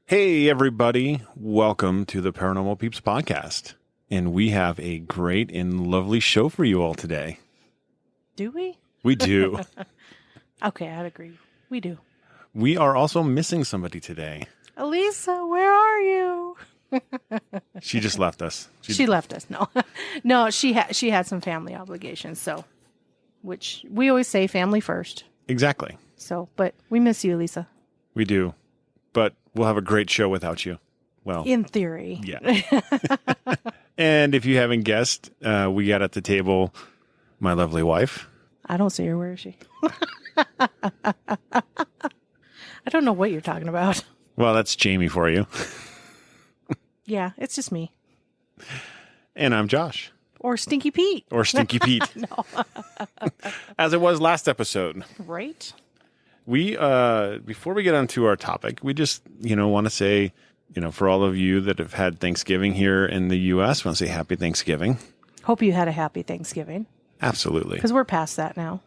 Hey, everybody. Welcome to the Paranormal Peeps podcast. And we have a great and lovely show for you all today. Do we? We do. Okay, I'd agree. We do. We are also missing somebody today. Elisa, where are you? She just left us. She left us. No, no, she had some family obligations. So, which we always say family first. Exactly. So, but we miss you, Elisa. We do. But we'll have a great show without you. Well, In theory. yeah. And if you haven't guessed, we got at the table my lovely wife. I don't see her. Where is she? I don't know what you're talking about. Well, that's Jamie for you. Yeah, it's just me. And I'm Josh. Or Stinky Pete. Or Stinky Pete. No. As it was last episode. Right? We, before we get onto our topic, we just, want to say, for all of you that have had Thanksgiving here in the U.S., want to say happy Thanksgiving. Hope you had a happy Thanksgiving. Absolutely. Because we're past that now.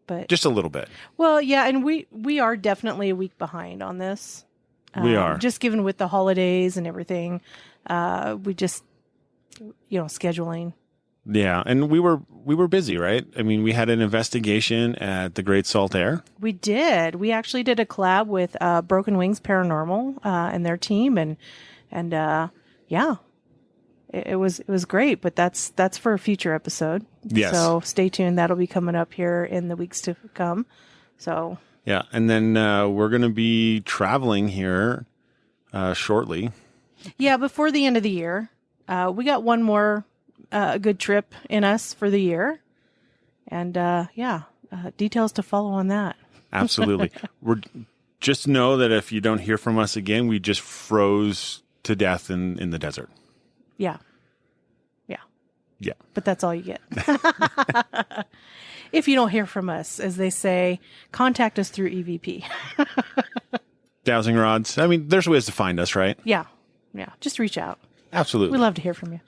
But just a little bit. Well, yeah, and we are definitely a week behind on this. We are. Just given with the holidays and everything. We just, scheduling. Yeah, and we were busy, right? I mean, we had an investigation at the Great Salt Air. We did. We actually did a collab with Broken Wings Paranormal and their team, and yeah, it was great. But that's for a future episode. Yes. So stay tuned. That'll be coming up here in the weeks to come. So yeah, and then we're going to be traveling here shortly. Yeah, before the end of the year, we got one more. A good trip in us for the year. And details to follow on that. Absolutely. Just know that if you don't hear from us again, we just froze to death in the desert. Yeah. Yeah. But that's all you get. If you don't hear from us, as they say, contact us through EVP. Dowsing rods. I mean, there's ways to find us, right? Yeah. Just reach out. Absolutely. We love to hear from you.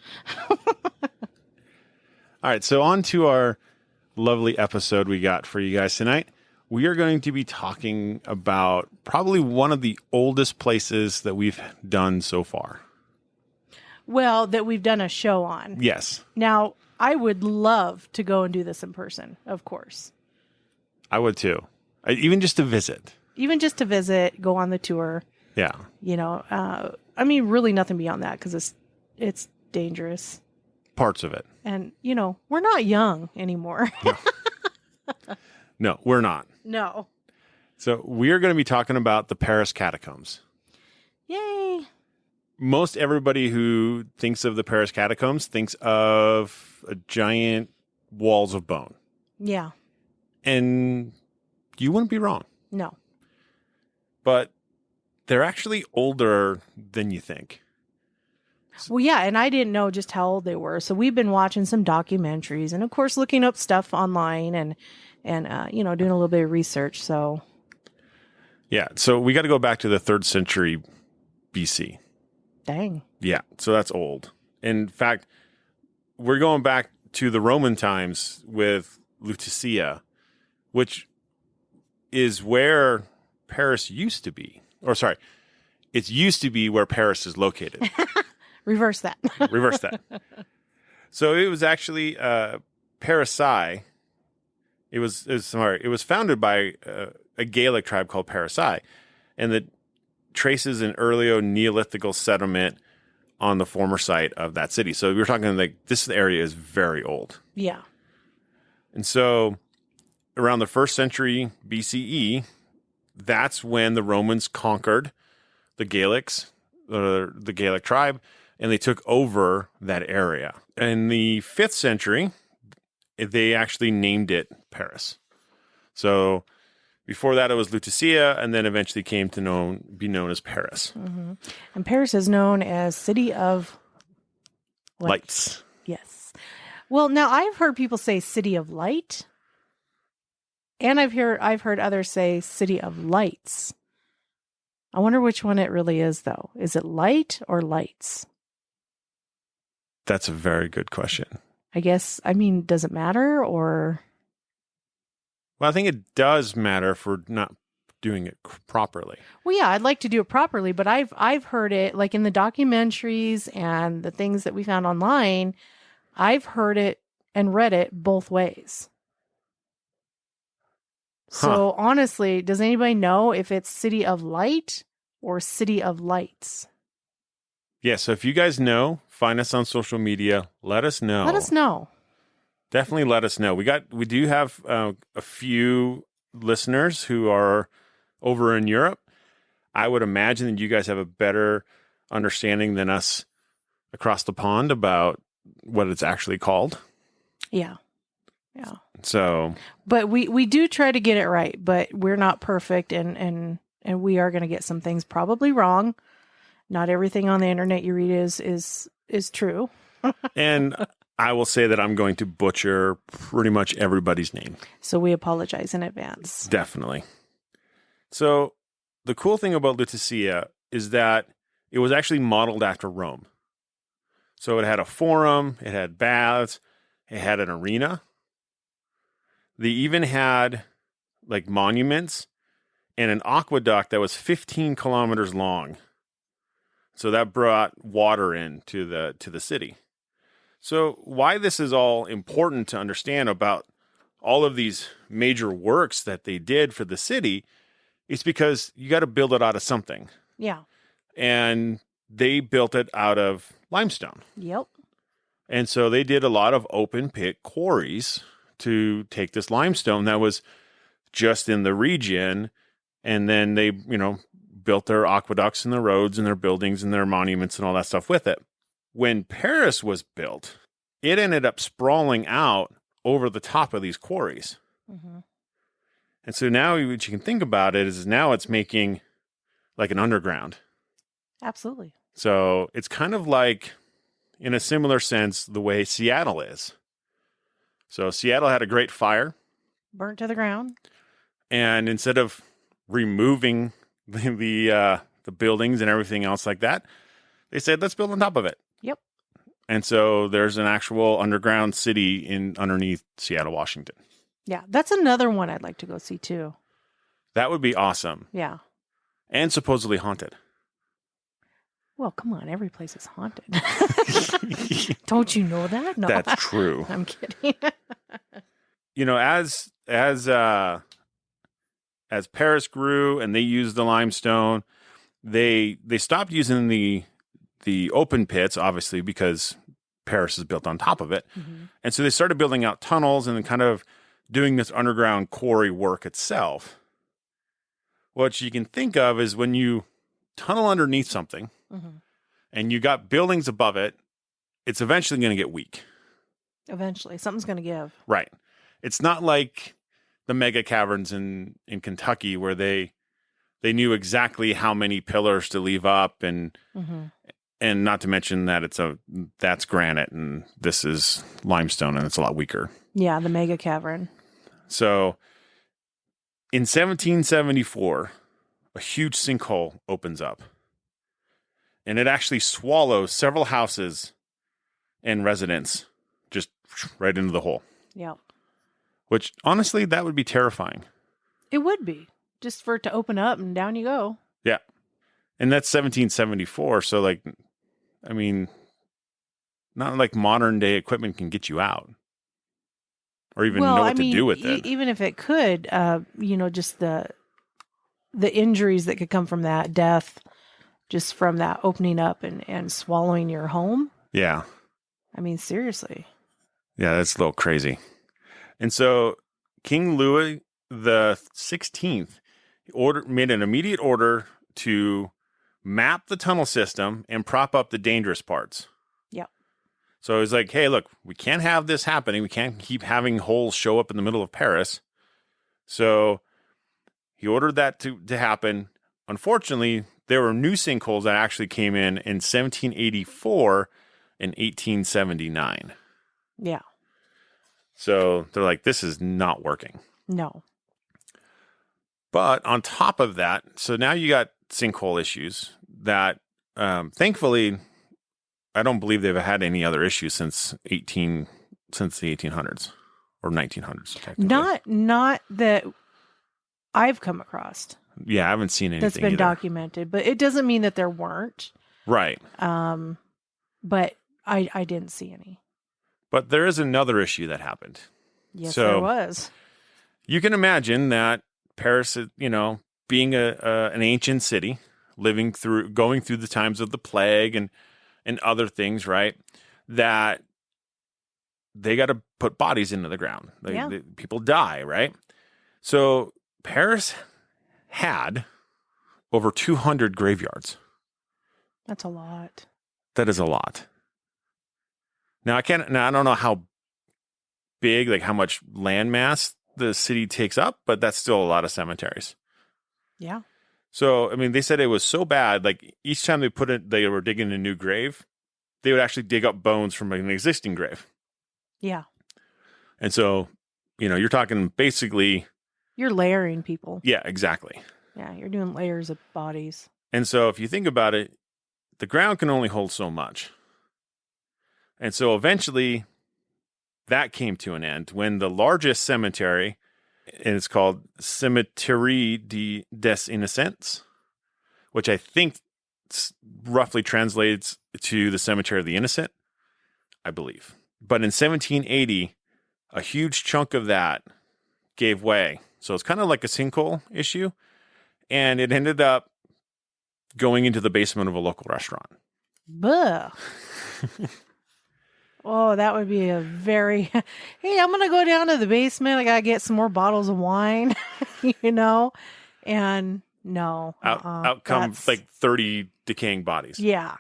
All right, so on to our lovely episode we got for you guys tonight. We are going to be talking about probably one of the oldest places that we've done so far. Well, that we've done a show on. Yes. Now, I would love to go and do this in person, of course. I would too. Even just to visit. Even just to visit, go on the tour. Yeah. Really nothing beyond that because it's dangerous. Parts of it. And, we're not young anymore. No, we're not. No. So we are going to be talking about the Paris Catacombs. Yay. Most everybody who thinks of the Paris Catacombs thinks of giant walls of bone. Yeah. And you wouldn't be wrong. No. But they're actually older than you think. Well, yeah, and I didn't know just how old they were. So we've been watching some documentaries and, of course, looking up stuff online and doing a little bit of research. So, yeah, so we got to go back to the 3rd century BC. Dang. Yeah, so that's old. In fact, we're going back to the Roman times with Lutetia, which is where Paris used to be. Or sorry, it used to be where Paris is located. Reverse that. Reverse that. So it was actually Paris. It was founded by a Gaelic tribe called Paris, and that traces an early Neolithic settlement on the former site of that city. So we're talking like this area is very old. Yeah. And so around the 1st century BCE, that's when the Romans conquered the Gaelics, the Gaelic tribe, and they took over that area. In the 5th century, they actually named it Paris. So before that, it was Lutetia, and then eventually came to be known as Paris. Mm-hmm. And Paris is known as City of Lights. Yes. Well, now I've heard people say City of Light, and I've heard others say City of Lights. I wonder which one it really is, though. Is it light or lights? That's a very good question. I guess, does it matter or? Well, I think it does matter for not doing it properly. Well, yeah, I'd like to do it properly, but I've heard it like in the documentaries and the things that we found online. I've heard it and read it both ways. So honestly, does anybody know if it's City of Light or City of Lights? Yeah, so if you guys know, find us on social media. Let us know. Let us know. Definitely let us know. We do have a few listeners who are over in Europe. I would imagine that you guys have a better understanding than us across the pond about what it's actually called. Yeah. Yeah. So, but we do try to get it right, but we're not perfect, and we are going to get some things probably wrong. Not everything on the internet you read is true. And I will say that I'm going to butcher pretty much everybody's name. So we apologize in advance. Definitely. So the cool thing about Lutetia is that it was actually modeled after Rome. So it had a forum, it had baths, it had an arena. They even had like monuments and an aqueduct that was 15 kilometers long. So that brought water in to the city. So why this is all important to understand about all of these major works that they did for the city is because you got to build it out of something. Yeah. And they built it out of limestone. Yep. And so they did a lot of open pit quarries to take this limestone that was just in the region. And then they, built their aqueducts and their roads and their buildings and their monuments and all that stuff with it. When Paris was built, it ended up sprawling out over the top of these quarries. Mm-hmm. And so now what you can think about it is now it's making like an underground. Absolutely. So it's kind of like, in a similar sense, the way Seattle is. So Seattle had a great fire. Burnt to the ground. And instead of removing the buildings and everything else like that, they said, let's build on top of it. Yep. And so there's an actual underground city underneath Seattle, Washington. Yeah, that's another one I'd like to go see too. That would be awesome. Yeah. And supposedly haunted. Well, come on, every place is haunted. Don't you know that? No, that's true. I'm kidding. As Paris grew and they used the limestone, they stopped using the open pits, obviously, because Paris is built on top of it. Mm-hmm. And so they started building out tunnels and kind of doing this underground quarry work itself. What you can think of is when you tunnel underneath something mm-hmm. and you got buildings above it, it's eventually going to get weak. Eventually. Something's going to give. Right. It's not like the mega caverns in Kentucky where they knew exactly how many pillars to leave up and mm-hmm. and not to mention that that's granite and this is limestone and it's a lot weaker. Yeah, the mega cavern. So in 1774, a huge sinkhole opens up. And it actually swallows several houses and residents just right into the hole. Yeah. Which, honestly, that would be terrifying. It would be. Just for it to open up and down you go. Yeah. And that's 1774. So, not like modern day equipment can get you out. Or even know what to do with it. Even if it could, just the injuries that could come from that, death, just from that opening up and swallowing your home. Yeah. I mean, seriously. Yeah, that's a little crazy. And so King Louis the 16th made an immediate order to map the tunnel system and prop up the dangerous parts. Yep. So he's like, hey, look, we can't have this happening. We can't keep having holes show up in the middle of Paris. So he ordered that to happen. Unfortunately, there were new sinkholes that actually came in 1784 and 1879. Yeah. So they're like, this is not working. No. But on top of that, so now you got sinkhole issues that thankfully, I don't believe they've had any other issues since the 1800s or 1900s. Not that I've come across. Yeah, I haven't seen anything that's been either. documented, but it doesn't mean that there weren't. Right. But I didn't see any. But there is another issue that happened. Yes, So, there was. You can imagine that Paris, being an ancient city, going through the times of the plague and other things, right? That they got to put bodies into the ground. People die, right? So Paris had over 200 graveyards. That's a lot. That is a lot. Now I don't know how big, like how much land mass the city takes up, but that's still a lot of cemeteries. Yeah. So, I mean, they said it was so bad, like each time they were digging a new grave, they would actually dig up bones from an existing grave. Yeah. And so, you're talking basically. You're layering people. Yeah, exactly. Yeah, you're doing layers of bodies. And so if you think about it, the ground can only hold so much. And so eventually that came to an end when the largest cemetery, and it's called Cemetery des Innocents, which I think roughly translates to the Cemetery of the Innocent, I believe. But in 1780, a huge chunk of that gave way. So it's kind of like a sinkhole issue. And it ended up going into the basement of a local restaurant. Buh. Oh, that would be a very, hey, I'm going to go down to the basement. I got to get some more bottles of wine, and no. Out come like 30 decaying bodies. Yeah.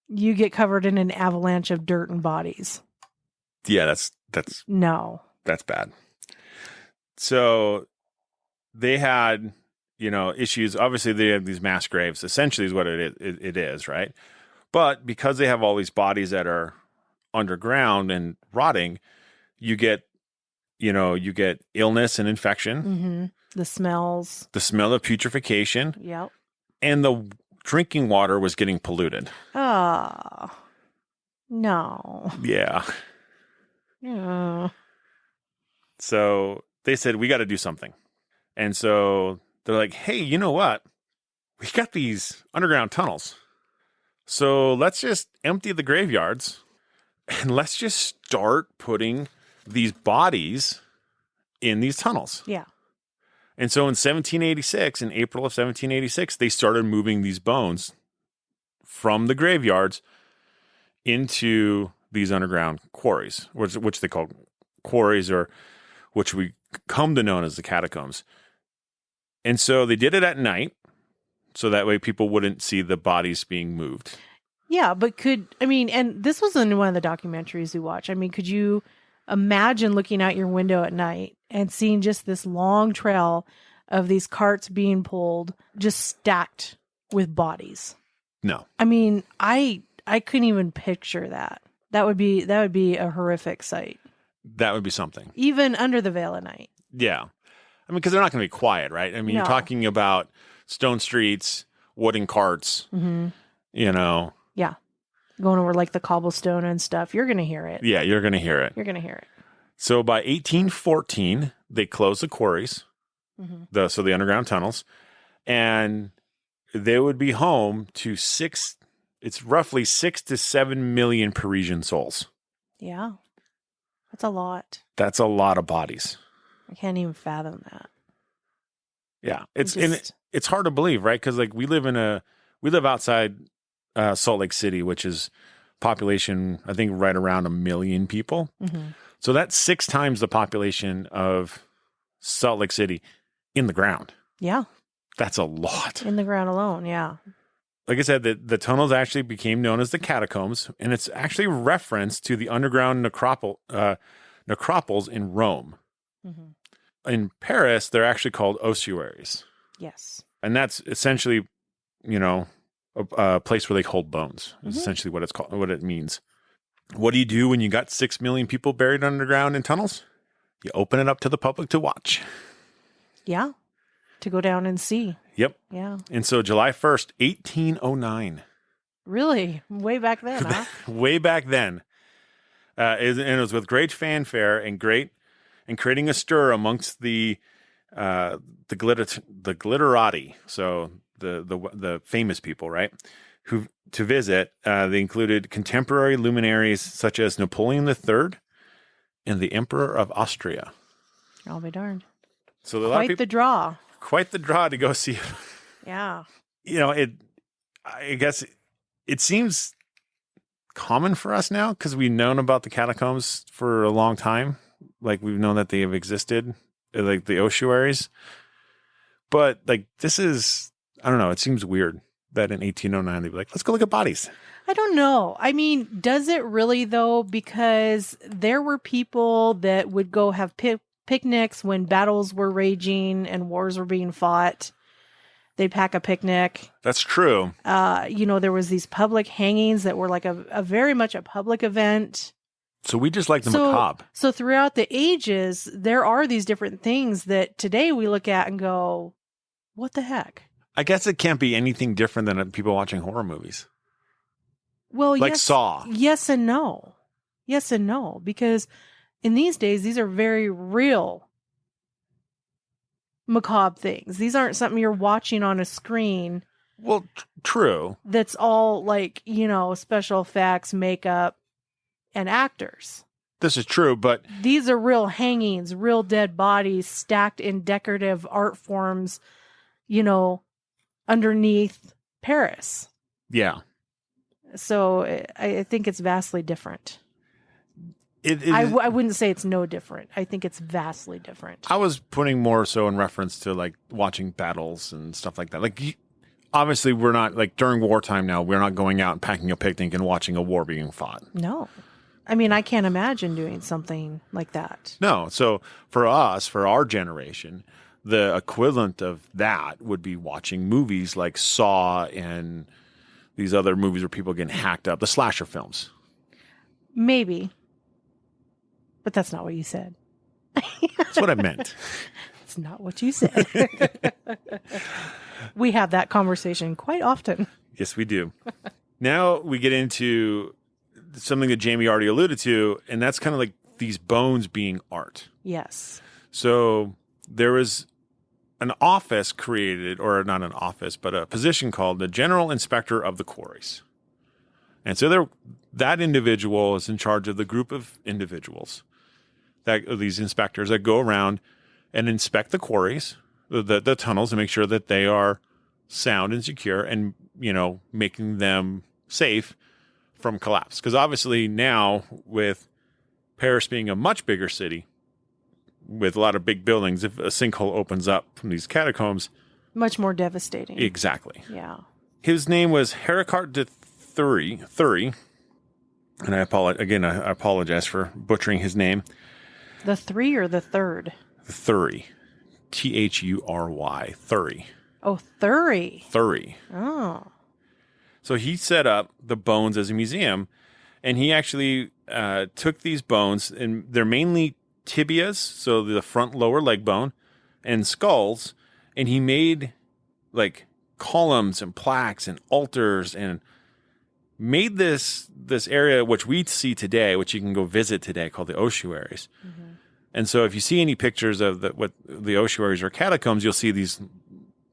You get covered in an avalanche of dirt and bodies. Yeah, that's no. That's bad. So they had, issues. Obviously, they have these mass graves. Essentially, is what it is, right? But because they have all these bodies that are underground and rotting, you get illness and infection. Mm-hmm. The smells. The smell of putrefaction. Yep. And the drinking water was getting polluted. Oh, no. Yeah. Yeah. So they said, we got to do something. And so they're like, hey, you know what? We got these underground tunnels. So let's just empty the graveyards and let's just start putting these bodies in these tunnels. Yeah. And so in 1786, in April of 1786, they started moving these bones from the graveyards into these underground quarries, which they call quarries, or which we come to know as the catacombs. And so they did it at night, so that way people wouldn't see the bodies being moved. Yeah, but and this was in one of the documentaries we watched. I mean, could you imagine looking out your window at night and seeing just this long trail of these carts being pulled, just stacked with bodies? No. I mean, I couldn't even picture that. That would be a horrific sight. That would be something. Even under the veil at night. Yeah. I mean, because they're not going to be quiet, right? I mean, No. You're talking about stone streets, wooden carts, Mm-hmm. Yeah. Going over like the cobblestone and stuff. You're going to hear it. Yeah, you're going to hear it. You're going to hear it. So by 1814, they closed the quarries, Mm-hmm. the underground tunnels, and they would be home to it's roughly 6 to 7 million Parisian souls. Yeah. That's a lot. That's a lot of bodies. I can't even fathom that. Yeah. It's hard to believe, right? Because like we live outside Salt Lake City, which is population, I think, right around 1 million people. Mm-hmm. So that's 6 times the population of Salt Lake City in the ground. Yeah. That's a lot. In the ground alone. Yeah. Like I said, the tunnels actually became known as the catacombs, and it's actually reference to the underground necropoles in Rome. Mm-hmm. In Paris, they're actually called ossuaries. Yes. And that's essentially, a place where they hold bones. Is Mm-hmm. essentially what it's called, what it means. What do you do when you got 6 million people buried underground in tunnels? You open it up to the public to watch. Yeah. To go down and see. Yep. Yeah. And so July 1st, 1809. Really? Way back then, huh? Way back then. And it was with great fanfare and creating a stir amongst the the glitterati, so the famous people, right? Who to visit. They included contemporary luminaries such as Napoleon III and the Emperor of Austria. I'll be darned. So a lot of Quite people, the draw. quite the draw to go see. Yeah. I guess it seems common for us now because we've known about the catacombs for a long time. Like we've known that they have existed, like the ossuaries. But like this is, I don't know. It seems weird that in 1809 they'd be like, let's go look at bodies. I don't know. I mean, does it really though? Because there were people that would go have picnics when battles were raging and wars were being fought. They'd pack a picnic. That's true. There was these public hangings that were like a very much a public event. So we just like the macabre. So throughout the ages, there are these different things that today we look at and go, what the heck? I guess it can't be anything different than people watching horror movies. Well, like yes, Saw. Yes and no. Yes and no. Because in these days, these are very real macabre things. These aren't something you're watching on a screen. Well, true. That's all like, special effects, makeup, and actors. This is true, but these are real hangings, real dead bodies stacked in decorative art forms, underneath Paris. Yeah. So I think it's vastly different. I wouldn't say it's no different. I think it's vastly different. I was putting more so in reference to like watching battles and stuff like that. Like, obviously, we're not like during wartime now. We're not going out and packing a picnic and watching a war being fought. No, I mean I can't imagine doing something like that. No, so for us, for our generation, the equivalent of that would be watching movies like Saw and these other movies where people getting hacked up, the slasher films. Maybe. But that's not what you said. That's what I meant. It's not what you said. We have that conversation quite often. Yes, we do. Now we get into something that Jamie already alluded to, and that's kind of like these bones being art. Yes. So there was an office created, or not an office, but a position called the General Inspector of the Quarries. And so that individual is in charge of the group of individuals, these inspectors that go around and inspect the quarries, the tunnels, and make sure that they are sound and secure and, making them safe from collapse. Because obviously now, with Paris being a much bigger city, with a lot of big buildings, if a sinkhole opens up from these catacombs... Much more devastating. Exactly. Yeah. His name was Heracart de Thury. And I apologize for butchering his name. The 3 or the 3rd? Thury. Thury. Thury. Oh, Thury. Thury. Oh. So he set up the bones as a museum, and he actually took these bones, and they're mainly tibias, so the front lower leg bone, and skulls, and he made like columns and plaques and altars and made this area which we see today, which you can go visit today, called the ossuaries. Mm-hmm. And so if you see any pictures of what the ossuaries or catacombs, you'll see these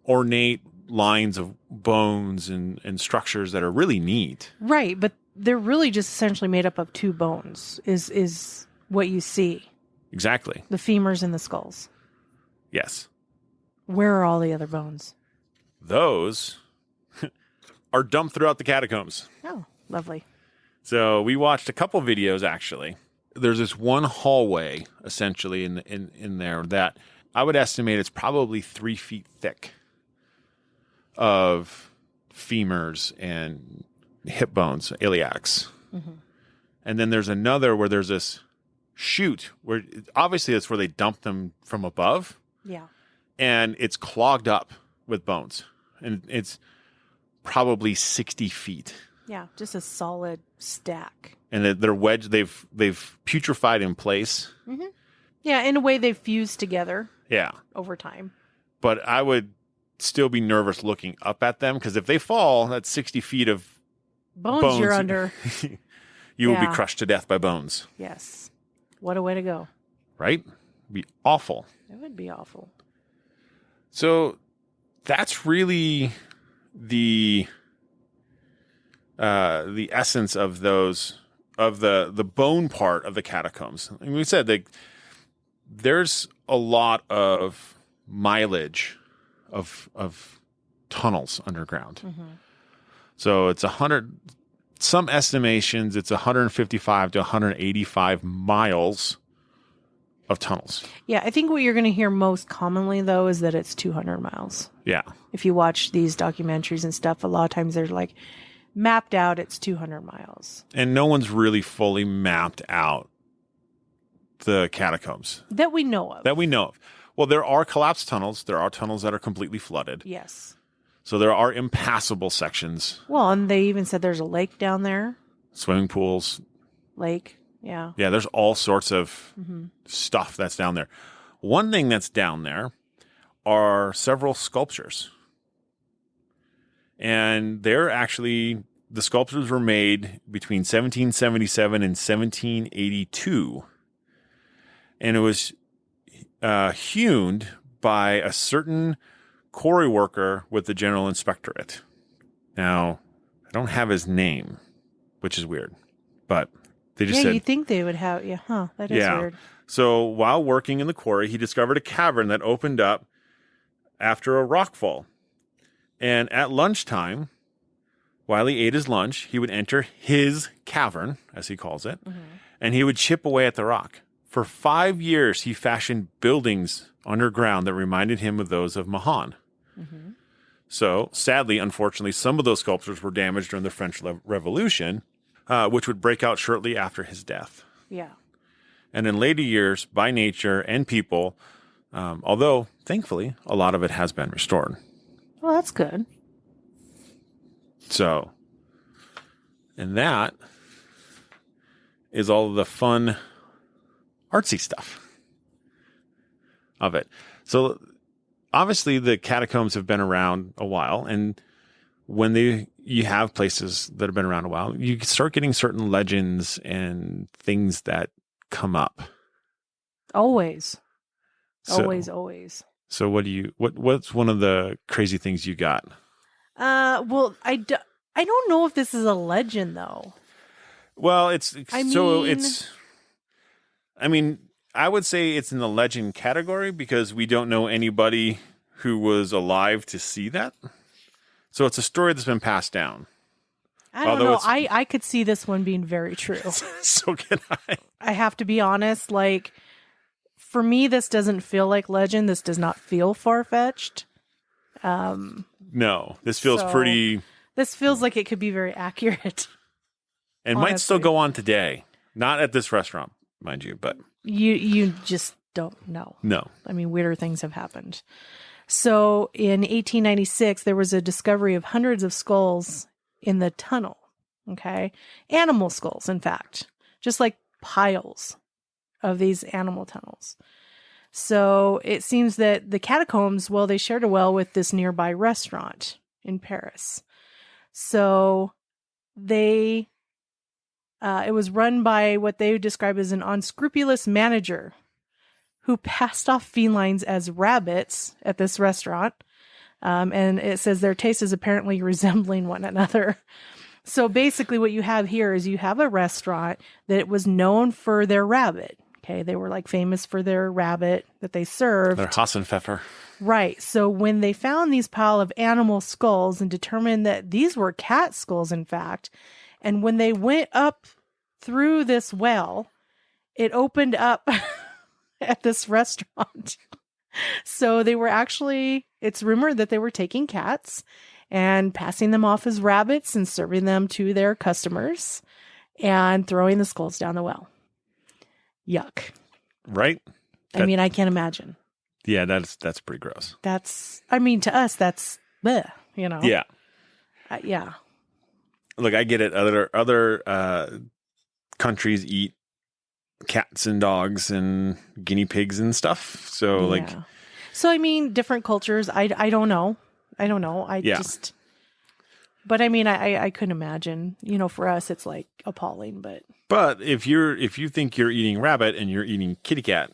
ornate lines of bones and structures that are really neat. Right, but they're really just essentially made up of 2 bones is what you see. Exactly. The femurs and the skulls. Yes. Where are all the other bones? Those are dumped throughout the catacombs. Oh, lovely. So we watched a couple videos, actually. There's this one hallway, essentially, in there that I would estimate it's probably 3 feet thick of femurs and hip bones, iliacs. Mm-hmm. And then there's another where there's this chute where obviously that's where they dump them from above. Yeah. And it's clogged up with bones. And it's probably 60 feet. Yeah, just a solid stack. And they're wedged. They've putrefied in place. Mm-hmm. Yeah, in a way they've fused together. Yeah. Over time. But I would still be nervous looking up at them because if they fall, that's 60 feet of bones you're under. You will be crushed to death by bones. Yes. What a way to go. Right? It'd be awful. It would be awful. So that's really the essence of those, of the bone part of the catacombs. And we said that there's a lot of mileage of tunnels underground. So it's 100, some estimations, it's 155 to 185 miles of tunnels. Yeah, I think what you're going to hear most commonly, though, is that it's 200 miles. Yeah. If you watch these documentaries and stuff, a lot of times they're like mapped out, it's 200 miles. And no one's really fully mapped out the catacombs. That we know of. Well, there are collapsed tunnels. There are tunnels that are completely flooded. Yes. So there are impassable sections. Well, and they even said there's a lake down there. Swimming pools. Lake, yeah. Yeah, there's all sorts of stuff that's down there. One thing that's down there are several sculptures. And they're actually, the sculptures were made between 1777 and 1782. And it was hewn by a certain quarry worker with the General Inspectorate. Now, I don't have his name, which is weird, but they just said... Yeah, you'd think they would have... Yeah, huh, that is weird. So while working in the quarry, he discovered a cavern that opened up after a rockfall. And at lunchtime, while he ate his lunch, he would enter his cavern, as he calls it, and he would chip away at the rock. For 5 years, he fashioned buildings underground that reminded him of those of Mahan. So, sadly, unfortunately, some of those sculptures were damaged during the French Revolution, which would break out shortly after his death. Yeah. And in later years, by nature and people, although, thankfully, a lot of it has been restored. Well, that's good. So, and that is all of the fun, artsy stuff of it. So, obviously, the catacombs have been around a while, and when you have places that have been around a while, you start getting certain legends and things that come up. Always. So, Always. So what's one of the crazy things you got? Well, I don't know if this is a legend though. Well, I would say it's in the legend category because we don't know anybody who was alive to see that. So it's a story that's been passed down. I don't know. I could see this one being very true. So can I. I have to be honest. Like, for me, this doesn't feel like legend. This does not feel far-fetched. No, this feels pretty... This feels like it could be very accurate. And honestly. Might still go on today. Not at this restaurant, mind you, but... You just don't know. No. I mean, weirder things have happened. So, in 1896, there was a discovery of hundreds of skulls in the tunnel. Okay? Animal skulls, in fact. Just like piles of these animal tunnels. So it seems that the catacombs, well, they shared a well with this nearby restaurant in Paris. So it was run by what they describe as an unscrupulous manager who passed off felines as rabbits at this restaurant. And it says their taste is apparently resembling one another. So basically what you have here is you have a restaurant that was known for their rabbit. Okay, they were like famous for their rabbit that they served. Their Hassenpfeffer. Right. So when they found these pile of animal skulls and determined that these were cat skulls, in fact, and when they went up through this well, it opened up at this restaurant. So they were actually, it's rumored that they were taking cats and passing them off as rabbits and serving them to their customers and throwing the skulls down the well. Yuck. Right? I mean, I can't imagine. Yeah, that's pretty gross. To us, that's bleh, you know? Yeah. Yeah. Look, I get it. Other countries eat cats and dogs and guinea pigs and stuff. So, yeah. So, I mean, different cultures. I don't know. But I mean, I couldn't imagine. You know, for us, it's like appalling. But if you think you're eating rabbit and you're eating kitty cat,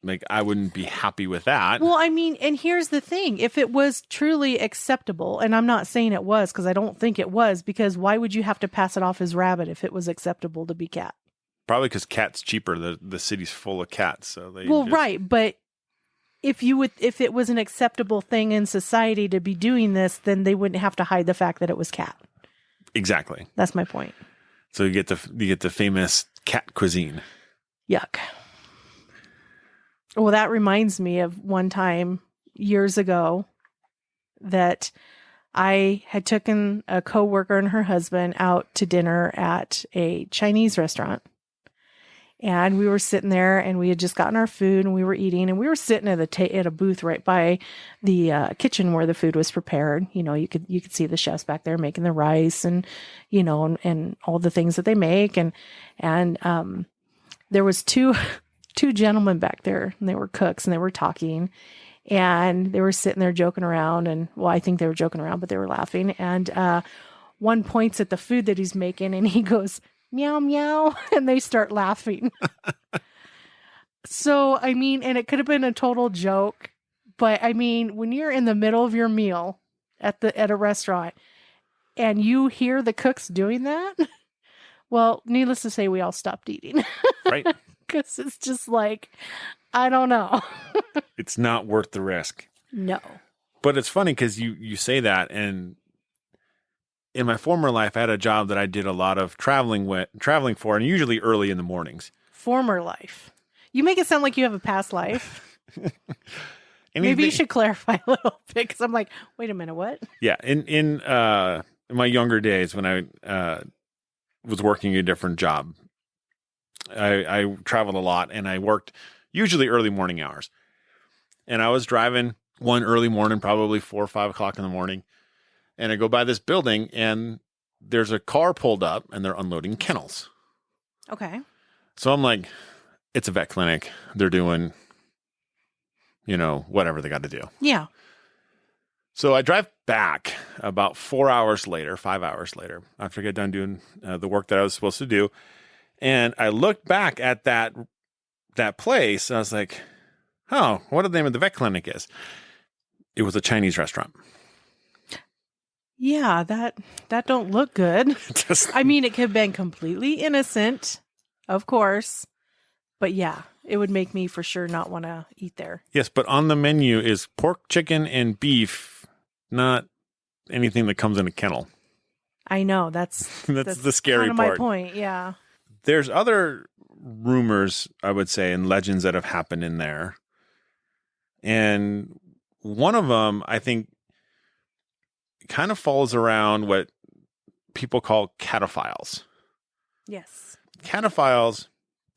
Like, I wouldn't be happy with that. Well, I mean, and here's the thing. If it was truly acceptable, and I'm not saying it was because I don't think it was, because why would you have to pass it off as rabbit if it was acceptable to be cat? Probably because cat's cheaper. The city's full of cats. So they right. But if it was an acceptable thing in society to be doing this, then they wouldn't have to hide the fact that it was cat. Exactly. That's my point. So you get the famous cat cuisine. Yuck. Well, that reminds me of one time years ago that I had taken a coworker and her husband out to dinner at a Chinese restaurant. And we were sitting there and we had just gotten our food and we were eating and we were sitting at a booth right by the kitchen where the food was prepared. You know, you could see the chefs back there making the rice and, you know, and all the things that they make. And there was two gentlemen back there and they were cooks and they were talking and they were sitting there joking around. And well, I think they were joking around, but they were laughing. And one points at the food that he's making and he goes, meow, meow. And they start laughing. So, I mean, and it could have been a total joke, but I mean, when you're in the middle of your meal at a restaurant and you hear the cooks doing that, well, needless to say, we all stopped eating. Right. Because it's just like, I don't know. It's not worth the risk. No. But it's funny because you say that, and in my former life, I had a job that I did a lot of traveling for, and usually early in the mornings. Former life. You make it sound like you have a past life. Maybe you should clarify a little bit, because I'm like, wait a minute, what? Yeah, in my younger days when I was working a different job, I traveled a lot, and I worked usually early morning hours. And I was driving one early morning, probably 4 or 5 o'clock in the morning. And I go by this building and there's a car pulled up and they're unloading kennels. Okay. So I'm like, it's a vet clinic. They're doing, you know, whatever they got to do. Yeah. So I drive back about 4 hours later, 5 hours later, after I get done doing the work that I was supposed to do. And I looked back at that place and I was like, oh, what the name of the vet clinic is? It was a Chinese restaurant. Yeah, that don't look good. I mean, it could have been completely innocent, of course. But yeah, it would make me for sure not want to eat there. Yes, but on the menu is pork, chicken, and beef, not anything that comes in a kennel. I know, that's the scary kind of part. my point, yeah. There's other rumors, I would say, and legends that have happened in there. And one of them, I think, kind of falls around what people call cataphiles. Yes. Cataphiles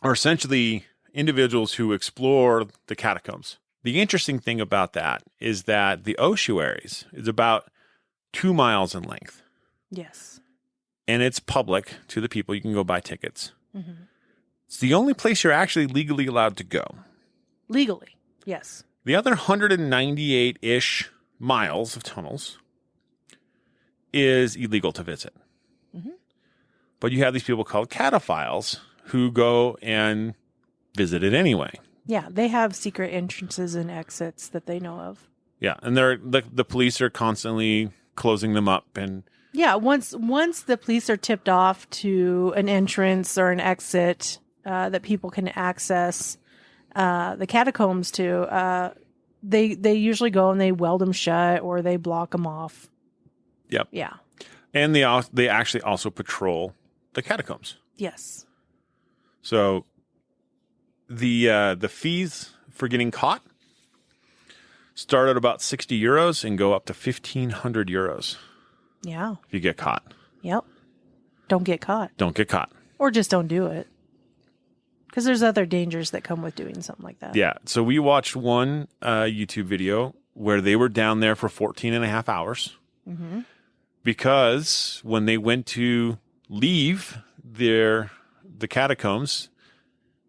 are essentially individuals who explore the catacombs. The interesting thing about that is that the ossuaries is about 2 miles in length. Yes. And it's public to the people. You can go buy tickets. Mm-hmm. It's the only place you're actually legally allowed to go. Legally, yes. The other 198-ish miles of tunnels is illegal to visit. Mm-hmm. But you have these people called cataphiles who go and visit it anyway. Yeah, they have secret entrances and exits that they know of. Yeah, and the police are constantly closing them up. And yeah, once the police are tipped off to an entrance or an exit that people can access the catacombs to, they usually go and they weld them shut or they block them off. Yep. Yeah. And they actually also patrol the catacombs. Yes. So the fees for getting caught start at about 60 euros and go up to 1,500 euros. Yeah. If you get caught. Yep. Don't get caught. Don't get caught. Or just don't do it. Because there's other dangers that come with doing something like that. Yeah. So we watched one YouTube video where they were down there for 14 and a half hours. Mm-hmm. Because when they went to leave the catacombs,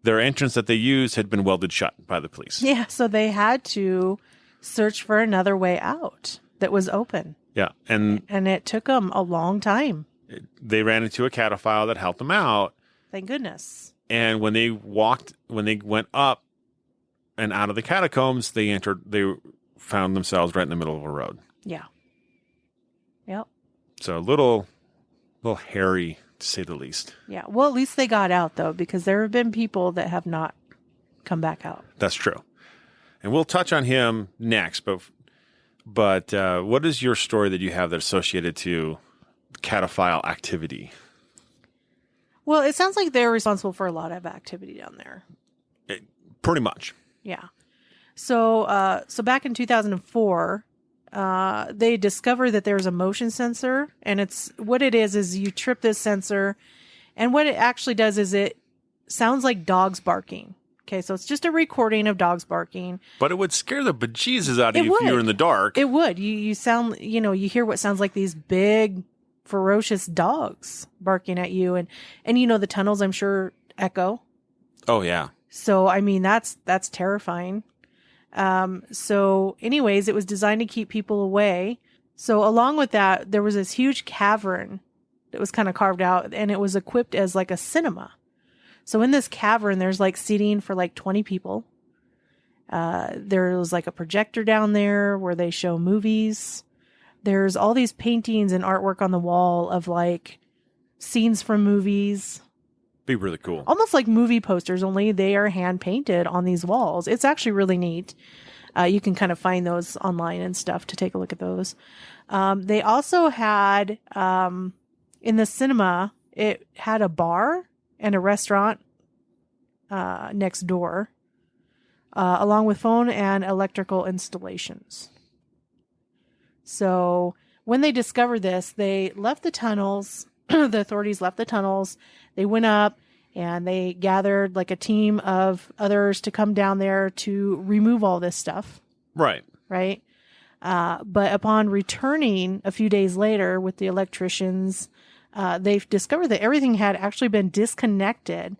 their entrance that they used had been welded shut by the police. Yeah, so they had to search for another way out that was open. Yeah, and it took them a long time. They ran into a cataphile that helped them out. Thank goodness. And when they went up and out of the catacombs, they found themselves right in the middle of a road. Yeah. Yep. So a little hairy, to say the least. Yeah. Well, at least they got out, though, because there have been people that have not come back out. That's true. And we'll touch on him next. But what is your story that you have that's associated to cataphile activity? Well, it sounds like they're responsible for a lot of activity down there. Pretty much. Yeah. So back in 2004, they discovered that there's a motion sensor, and what it is you trip this sensor, and what it actually does is it sounds like dogs barking. Okay, so it's just a recording of dogs barking. But it would scare the bejesus out of you if you were in the dark. It would. You sound, you hear what sounds like these big, ferocious dogs barking at you, and the tunnels, I'm sure, echo. Oh yeah. So I mean that's terrifying. So anyways, it was designed to keep people away. So along with that, there was this huge cavern that was kind of carved out, and it was equipped as like a cinema. So in this cavern, there's like seating for like 20 people. There was like a projector down there where they show movies. There's all these paintings and artwork on the wall of like scenes from movies. Be really cool. Almost like movie posters, only they are hand painted on these walls. It's actually really neat. You can kind of find those online and stuff to take a look at those. They also had, in the cinema, it had a bar and a restaurant next door, along with phone and electrical installations. So when they discovered this, they left the tunnels. The authorities left the tunnels. They went up and they gathered like a team of others to come down there to remove all this stuff. Right. Right. But upon returning a few days later with the electricians, they've discovered that everything had actually been disconnected,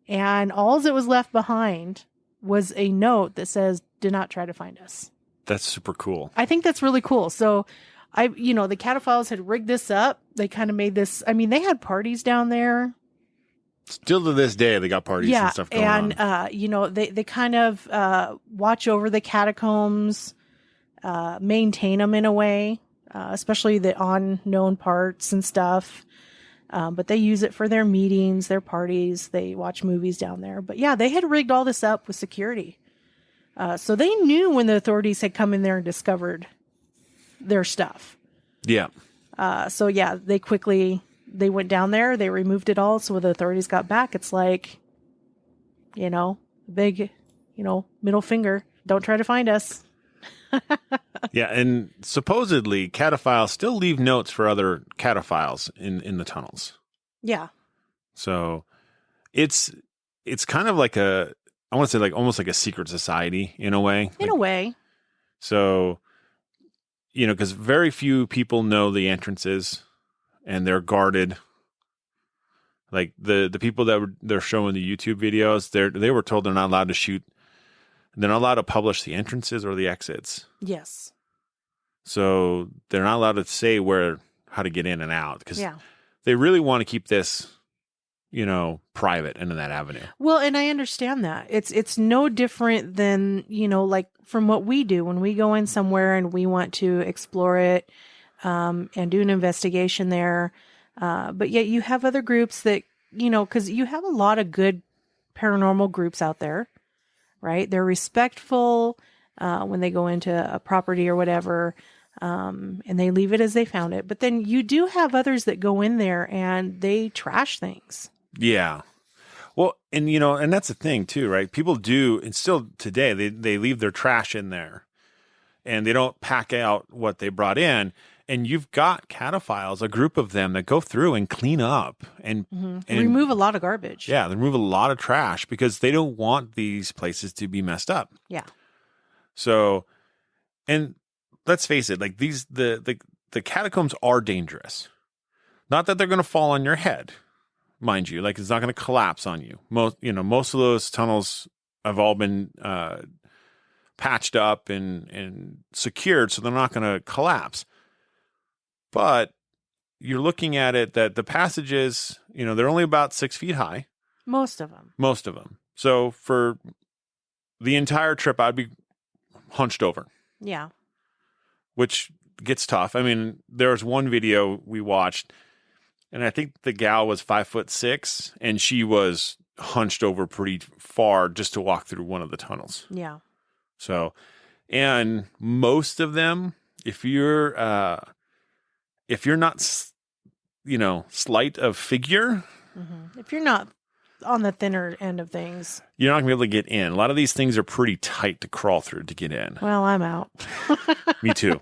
and all that was left behind was a note that says, "Do not try to find us." That's super cool. I think that's really cool. So the cataphiles had rigged this up. They kind of made this, I mean, they had parties down there. Still to this day, they got parties and stuff going on. And, they kind of watch over the catacombs, maintain them in a way, especially the unknown parts and stuff. But they use it for their meetings, their parties. They watch movies down there. But yeah, they had rigged all this up with security. So they knew when the authorities had come in there and discovered their stuff. Yeah. So yeah, they went down there, they removed it all. So when the authorities got back, it's like, big, middle finger. Don't try to find us. Yeah. And supposedly cataphiles still leave notes for other cataphiles in the tunnels. Yeah. So it's kind of like I want to say like almost like a secret society in a way. In a way. So, because very few people know the entrances and they're guarded. Like the people that they're showing the YouTube videos, they were told they're not allowed to shoot. They're not allowed to publish the entrances or the exits. Yes. So they're not allowed to say how to get in and out because they really want to keep this, private into that avenue. Well, and I understand that. It's no different than, like from what we do when we go in somewhere and we want to explore it and do an investigation there. But yet you have other groups that, because you have a lot of good paranormal groups out there, right? They're respectful when they go into a property or whatever, and they leave it as they found it. But then you do have others that go in there and they trash things. Yeah. Well, and and that's the thing too, right? People do, and still today, they leave their trash in there and they don't pack out what they brought in. And you've got cataphiles, a group of them that go through and clean up and remove a lot of garbage. Yeah, they remove a lot of trash because they don't want these places to be messed up. Yeah. So, and let's face it, like the catacombs are dangerous. Not that they're going to fall on your head, mind you. Like it's not going to collapse on you. Most of those tunnels have all been patched up and secured, so they're not going to collapse. But you're looking at it that the passages, they're only about 6 feet high. Most of them. So for the entire trip, I'd be hunched over, Yeah. which gets tough. I mean, there was one video we watched, and I think the gal was 5'6", and she was hunched over pretty far just to walk through one of the tunnels. Yeah. So, and most of them, if you're not, slight of figure, If you're not on the thinner end of things, you're not gonna be able to get in. A lot of these things are pretty tight to crawl through to get in. well, I'm out. Me too.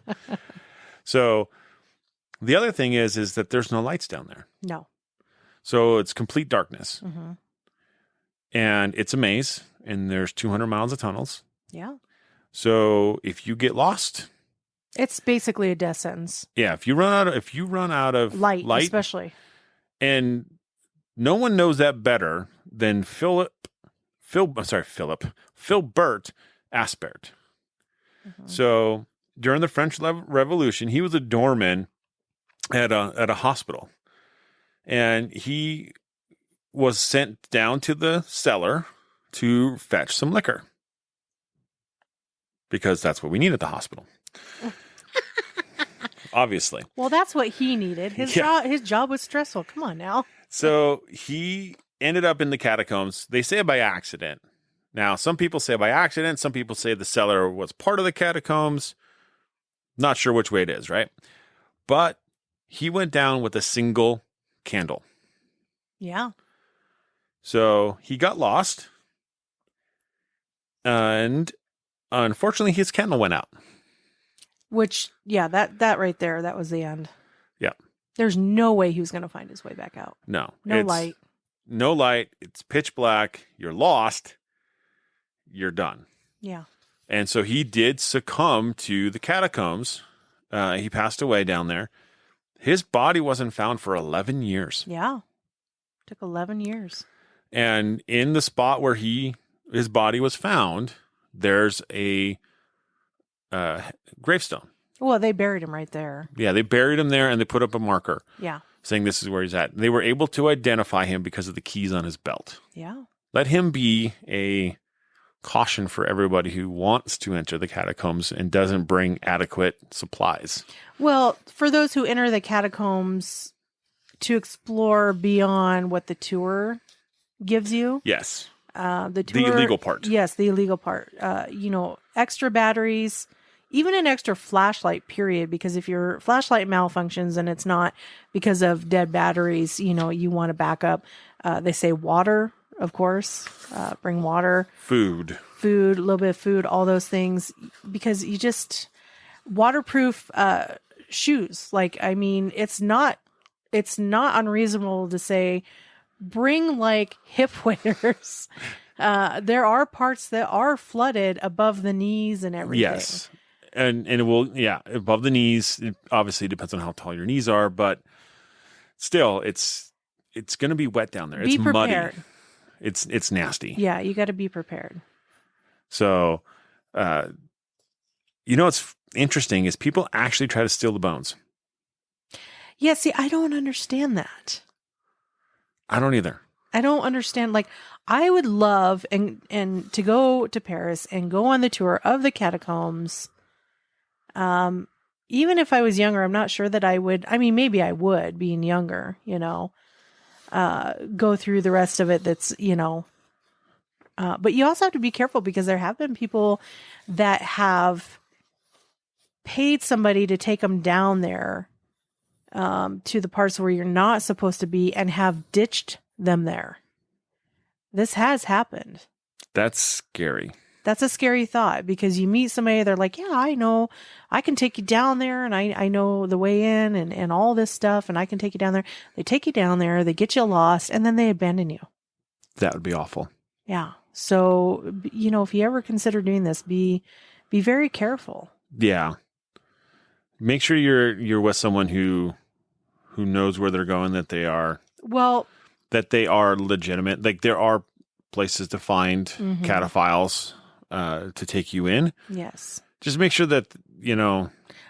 So the other thing is that there's no lights down there. No. So it's complete darkness. Mm-hmm. And it's a maze, and there's 200 miles of tunnels. Yeah. So if you get lost, It's basically a death sentence. yeah, if you run out of Light, especially. and no one knows that better than Phil Bert Asbert. Mm-hmm. So during the French Revolution, he was a doorman at a hospital, and he was sent down to the cellar to fetch some liquor because that's what we need at the hospital. Obviously. Well, that's what he needed. His job was stressful. Come on now. So he ended up in the catacombs. They say by accident. Now, some people say by accident. Some people say the cellar was part of the catacombs. Not sure which way it is, right? But he went down with a single candle. Yeah. So he got lost. And unfortunately, his candle went out. Which, yeah, that right there, that was the end. Yeah. There's no way he was going to find his way back out. No. No light. No light. It's pitch black. You're lost. You're done. Yeah. And so he did succumb to the catacombs. He passed away down there. His body wasn't found for 11 years. Yeah. Took 11 years. And in the spot where his body was found, there's a gravestone. Well, they buried him right there. Yeah, they buried him there and they put up a marker Yeah. saying this is where he's at. They were able to identify him because of the keys on his belt. Yeah. Let him be a caution for everybody who wants to enter the catacombs and doesn't bring adequate supplies. Well, for those who enter the catacombs to explore beyond what the tour gives you. Yes. The The tour, illegal part. Yes, the illegal part. Extra batteries, even an extra flashlight, period. Because if your flashlight malfunctions and it's not because of dead batteries, you want to back up. They say water, of course. Bring water. Food, A little bit of food, all those things. Because you just... Waterproof shoes. It's not unreasonable to say... Bring hip waders. There are parts that are flooded above the knees and everything. yes. And it will, above the knees. It obviously depends on how tall your knees are, but still, it's going to be wet down there. Be It's prepared. muddy. It's nasty. Yeah, you got to be prepared. So, what's interesting is people actually try to steal the bones. Yeah, see, I don't understand that. I don't either. I don't understand. I would love and to go to Paris and go on the tour of the catacombs. Even if I was younger, I'm not sure that I would. I mean, maybe I would, being younger, go through the rest of it. That's, but you also have to be careful because there have been people that have paid somebody to take them down there to the parts where you're not supposed to be and have ditched them there. This has happened. That's scary. That's a scary thought because you meet somebody, they're like, yeah, I know, I can take you down there and I know the way in and all this stuff and I can take you down there. They take you down there, they get you lost, and then they abandon you. That would be awful. Yeah. So, if you ever consider doing this, be very careful. Yeah. Make sure you're with someone who knows where they're going, that they are legitimate. There are places to find cataphiles to take you in. Yes. Just make sure that,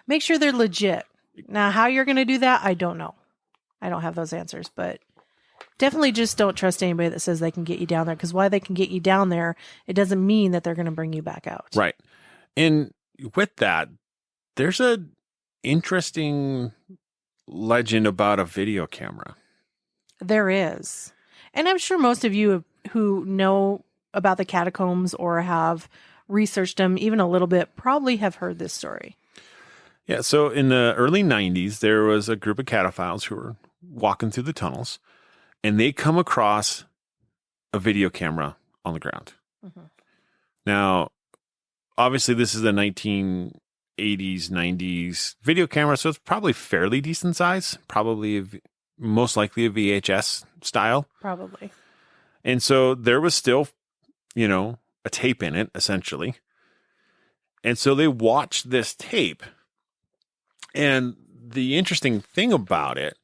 Make sure they're legit. Now, how you're going to do that, I don't know. I don't have those answers, but Definitely just don't trust anybody that says they can get you down there, because why they can get you down there, it doesn't mean that they're going to bring you back out. Right. And with that, there's a interesting legend about a video camera. There is. And I'm sure most of you who know about the catacombs or have researched them even a little bit probably have heard this story. Yeah. So in the early 90s, there was a group of cataphiles who were walking through the tunnels, and they come across a video camera on the ground. Mm-hmm. Now, obviously, this is the 1980s, 90s video camera, so it's probably fairly decent size, probably most likely a VHS style. Probably. And so there was still, a tape in it, essentially. And so they watched this tape. And the interesting thing about it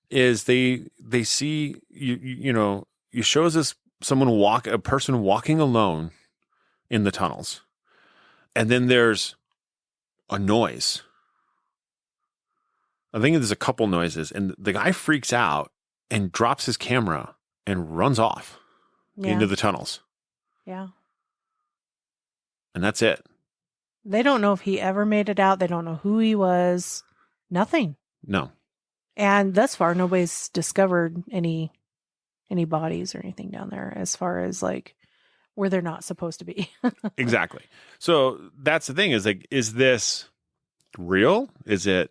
is they see, you shows us a person walking alone in the tunnels. And then there's a noise. I think there's a couple noises, and the guy freaks out and drops his camera and runs off into the tunnels. Yeah. And that's it. They don't know if he ever made it out. They don't know who he was. Nothing. No. And thus far, nobody's discovered any bodies or anything down there as far as like where they're not supposed to be. Exactly. So that's the thing, is like, is this real? Is it,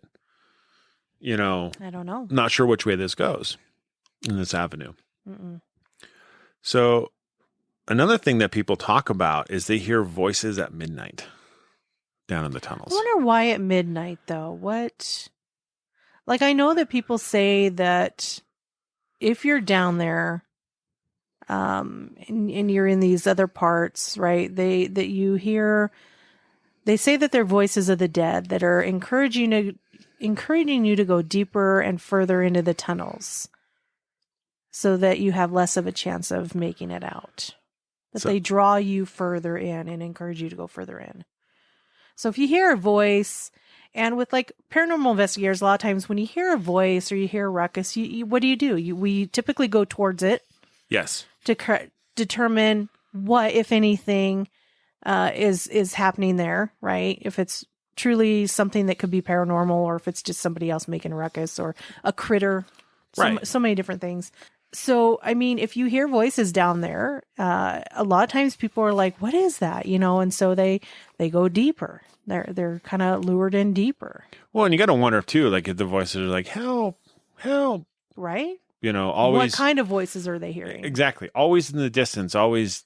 I don't know. Not sure which way this goes in this avenue. Mm-mm. So another thing that people talk about is they hear voices at midnight down in the tunnels. I wonder why at midnight though. What? Like, I know that people say that if you're down there, and you're in these other parts, right? They say that they're voices of the dead that are encouraging you to go deeper and further into the tunnels, so that you have less of a chance of making it out. That they draw you further in and encourage you to go further in. So if you hear a voice, and with like paranormal investigators, a lot of times when you hear a voice or you hear a ruckus, you what do? We typically go towards it. Yes. To determine what, if anything, is happening there, right? If it's truly something that could be paranormal, or if it's just somebody else making a ruckus, or a critter, so many different things. So, I mean, if you hear voices down there, a lot of times people are like, "What is that?" And so they go deeper. They're kind of lured in deeper. Well, and you got to wonder too, like if the voices are like, "Help, help," right? Always. What kind of voices are they hearing? Exactly. Always in the distance, always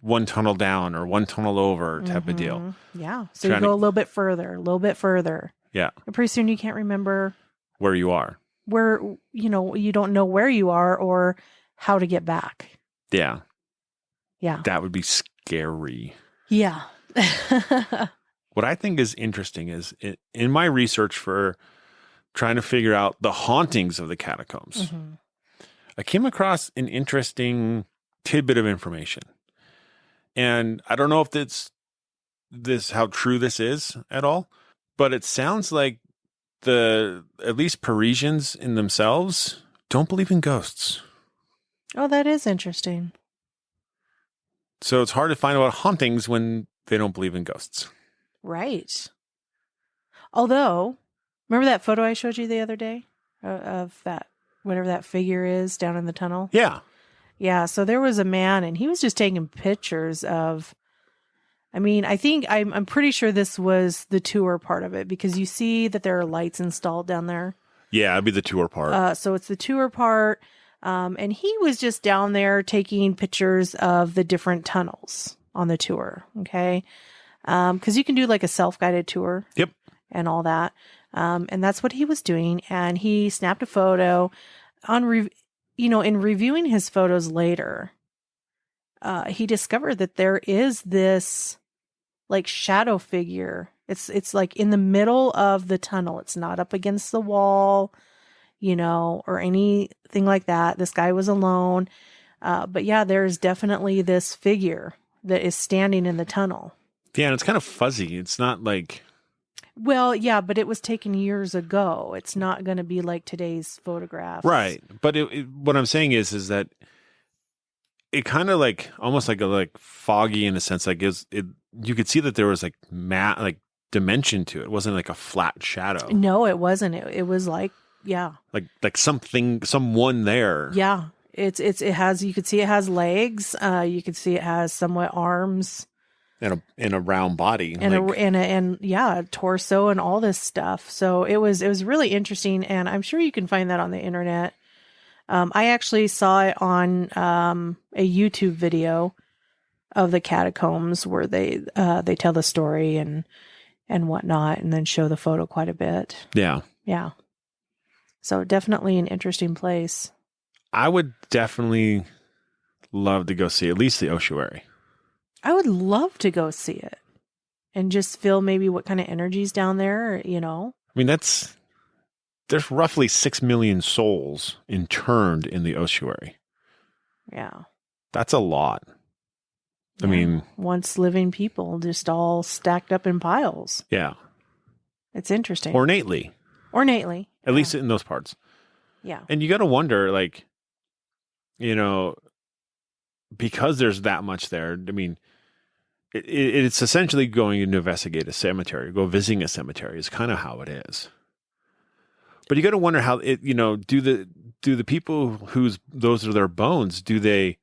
one tunnel down or one tunnel over type of deal. Yeah. So you go a little bit further. Yeah. And pretty soon you can't remember where you are. Where, you don't know where you are or how to get back. Yeah. Yeah. That would be scary. Yeah. What I think is interesting is in my research for trying to figure out the hauntings of the catacombs, I came across an interesting tidbit of information. And I don't know if this how true this is at all, but it sounds like at least Parisians in themselves don't believe in ghosts. Oh, that is interesting. So it's hard to find out hauntings when they don't believe in ghosts. Right. Although, remember that photo I showed you the other day of that, whatever that figure is down in the tunnel? Yeah. Yeah. So there was a man, and he was just taking pictures of, I'm pretty sure this was the tour part of it, because you see that there are lights installed down there. Yeah, it'd be the tour part. So it's the tour part. And he was just down there taking pictures of the different tunnels on the tour. Okay. Because you can do like a self-guided tour. Yep. And all that. And that's what he was doing. And he snapped a photo in reviewing his photos later, he discovered that there is this like shadow figure. It's like in the middle of the tunnel. It's not up against the wall, or anything like that. This guy was alone. But yeah, there's definitely this figure that is standing in the tunnel. Yeah, and it's kind of fuzzy. It's not like... Well, yeah, but it was taken years ago. It's not going to be like today's photographs. Right. But what I'm saying is that it kind of like almost like foggy in a sense. Like you could see that there was like like dimension to it. It wasn't like a flat shadow. No, it wasn't. It was like, yeah. Like someone there. Yeah. It has, you could see it has legs. You could see it has somewhat arms. And a round body. And a torso and all this stuff. So it was really interesting. And I'm sure you can find that on the internet. I actually saw it on a YouTube video of the catacombs where they tell the story and whatnot, and then show the photo quite a bit. Yeah. Yeah. So definitely an interesting place. I would definitely love to go see at least the ossuary. I would love to go see it and just feel maybe what kind of energy's down there, you know? I mean, there's roughly 6 million souls interned in the ossuary. Yeah. That's a lot. I mean, once living people just all stacked up in piles. Yeah. It's interesting. Ornately. At least in those parts. Yeah. And you got to wonder, like, you know, because there's that much there, I mean, it's essentially going to investigate a cemetery, go visiting a cemetery is kind of how it is. But you got to wonder how it, you know, do the people those are their bones, do they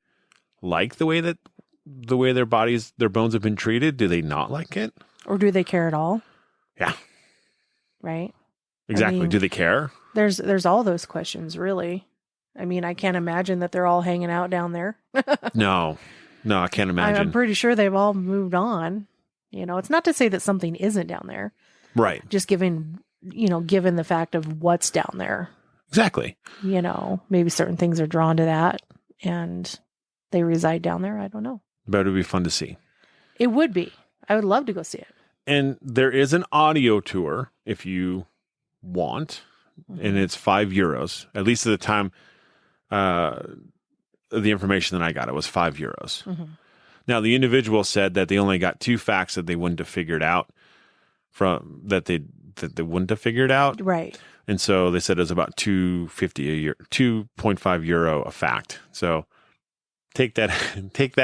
like the way their bones have been treated? Do they not like it? Or do they care at all? Yeah. Right? Exactly. I mean, do they care? There's all those questions, really. I mean, I can't imagine that they're all hanging out down there. No, I can't imagine. I'm pretty sure they've all moved on. You know, it's not to say that something isn't down there. Right. Just given the fact of what's down there. Exactly. You know, maybe certain things are drawn to that and they reside down there. I don't know. But it would be fun to see. It would be. I would love to go see it. And there is an audio tour if you want, and it's €5. At least at the time, the information that I got, it was €5. Mm-hmm. Now, the individual said that they only got 2 facts that they wouldn't have figured out that they wouldn't have figured out. Right. And so they said it was about €2.50 a year, €2.5 a fact. So take that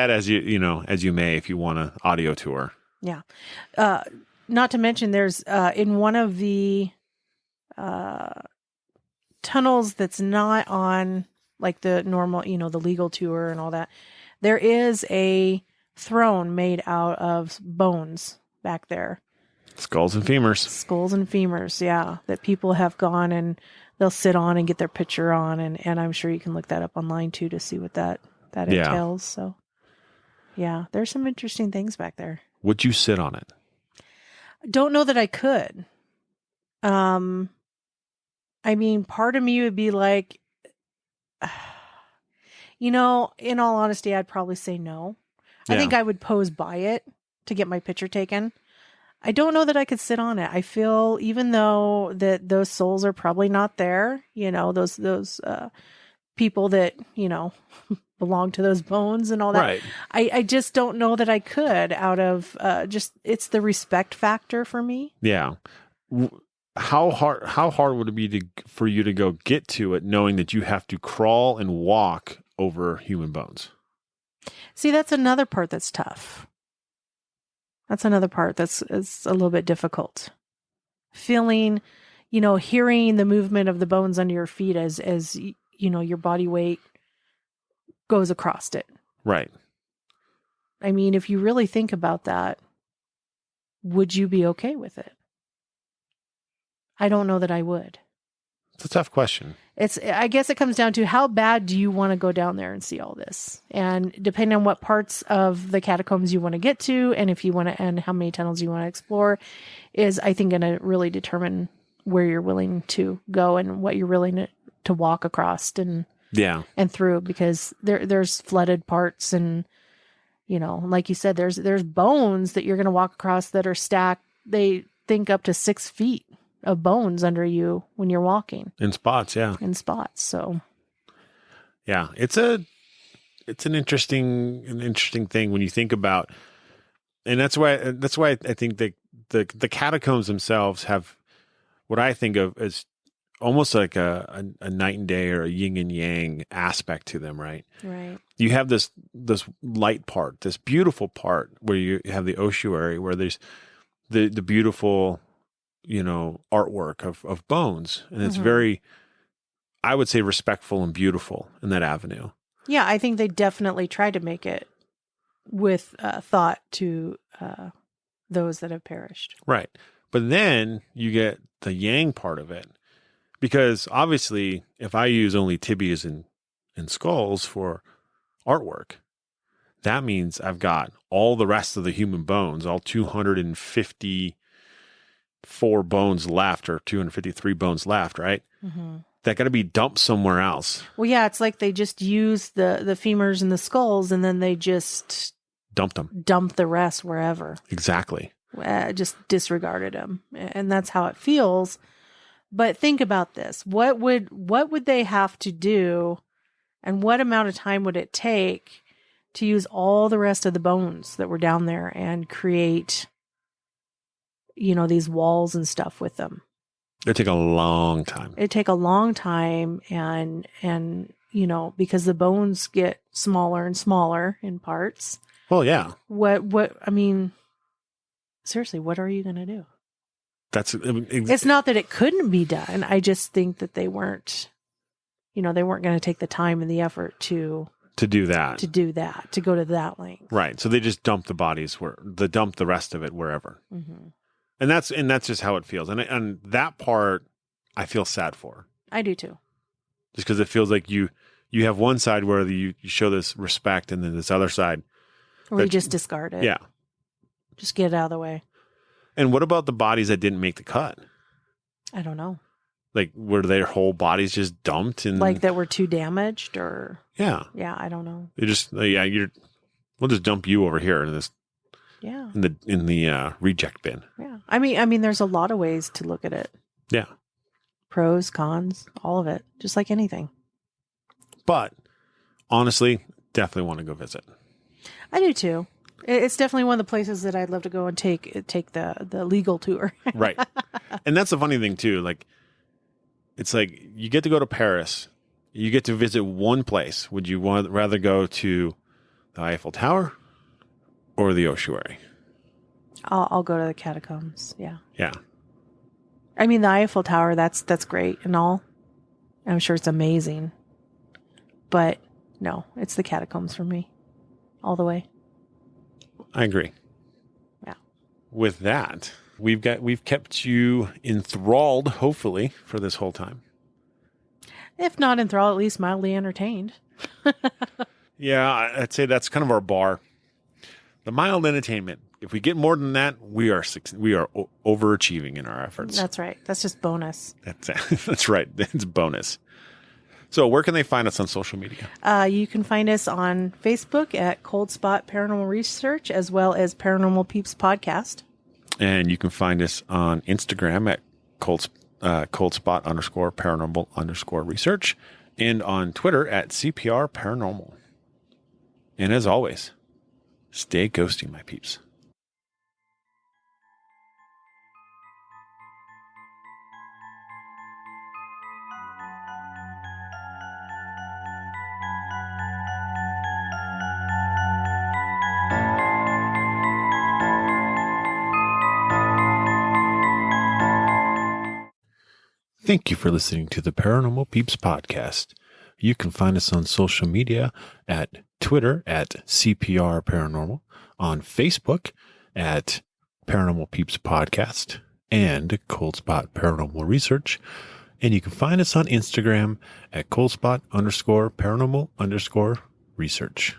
as as you may if you want an audio tour. Yeah. Not to mention there's in one of the tunnels that's not on like the normal, the legal tour and all that. There is a throne made out of bones back there. Skulls and femurs, yeah, that people have gone and they'll sit on and get their picture on, and I'm sure you can look that up online too to see what that entails. So, yeah, there's some interesting things back there. Would you sit on it? Don't know that I could. I mean, part of me would be like, in all honesty, I'd probably say no. I think I would pose by it to get my picture taken. I don't know that I could sit on it. I feel even though that those souls are probably not there, those people that, belong to those bones and all that. Right. I just don't know that I could out of it's the respect factor for me. Yeah. How hard would it be for you to go get to it knowing that you have to crawl and walk over human bones? See, that's another part that's tough. That's another part that's a little bit difficult. Feeling, hearing the movement of the bones under your feet as your body weight goes across it. Right. I mean, if you really think about that, would you be okay with it? I don't know that I would. It's a tough question. I guess it comes down to how bad do you want to go down there and see all this? And depending on what parts of the catacombs you want to get to and and how many tunnels you want to explore is, I think, going to really determine where you're willing to go and what you're willing to walk across and through, because there's flooded parts and, like you said, there's bones that you're going to walk across that are stacked. They think up to 6 feet of bones under you when you're walking in spots. Yeah. So yeah, it's an interesting thing when you think about, and that's why I think that the catacombs themselves have what I think of as almost like a night and day or a yin and yang aspect to them, right? Right. You have this light part, this beautiful part where you have the ossuary, where there's the beautiful, artwork of bones, and it's very, I would say, respectful and beautiful in that avenue. Yeah, I think they definitely tried to make it with thought to those that have perished. Right. But then you get the yang part of it. Because obviously, if I use only tibias and skulls for artwork, that means I've got all the rest of the human bones, all 254 bones left or 253 bones left, right? Mm-hmm. That got to be dumped somewhere else. Well, yeah, it's like they just use the femurs and the skulls, and then they just Dumped them. dump the rest wherever. Exactly. Just disregarded them, and that's how it feels. But think about this: what would they have to do, and what amount of time would it take to use all the rest of the bones that were down there and create, these walls and stuff with them? It'd take a long time. It'd take a long time, and because the bones get smaller and smaller in parts. Well, yeah. Seriously, what are you going to do? It's not that it couldn't be done. I just think that they weren't going to take the time and the effort to do that, to go to that length. Right. So they just dump the bodies dump the rest of it wherever. Mm-hmm. And that's just how it feels. And that part I feel sad for. I do too. Just because it feels like you have one side where you show this respect, and then this other side where you just discard it. Yeah. Just get it out of the way. And what about the bodies that didn't make the cut? I don't know. Like, were their whole bodies just dumped and like that were too damaged, or yeah, I don't know. They just we'll just dump you over here in this in the reject bin. Yeah, I mean, there's a lot of ways to look at it. Yeah, pros, cons, all of it, just like anything. But honestly, definitely want to go visit. I do too. It's definitely one of the places that I'd love to go and take the legal tour. Right. And that's the funny thing too. Like, it's like you get to go to Paris. You get to visit one place. Would you rather go to the Eiffel Tower or the ossuary? I'll go to the catacombs. Yeah. Yeah. I mean, the Eiffel Tower, that's great and all. I'm sure it's amazing. But no, it's the catacombs for me. All the way. I agree. Yeah. With that, we've kept you enthralled, hopefully, for this whole time. If not enthralled, at least mildly entertained. Yeah, I'd say that's kind of our bar. The mild entertainment. If we get more than that, we are overachieving in our efforts. That's right. That's just bonus. That's right. It's bonus. So where can they find us on social media? You can find us on Facebook at Cold Spot Paranormal Research, as well as Paranormal Peeps Podcast. And you can find us on Instagram at Cold Spot _paranormal _research, and on Twitter at CPR Paranormal. And as always, stay ghosty, my peeps. Thank you for listening to the Paranormal Peeps Podcast. You can find us on social media at Twitter at CPR Paranormal, on Facebook at Paranormal Peeps Podcast and Cold Spot Paranormal Research. And you can find us on Instagram at Cold Spot _paranormal _research.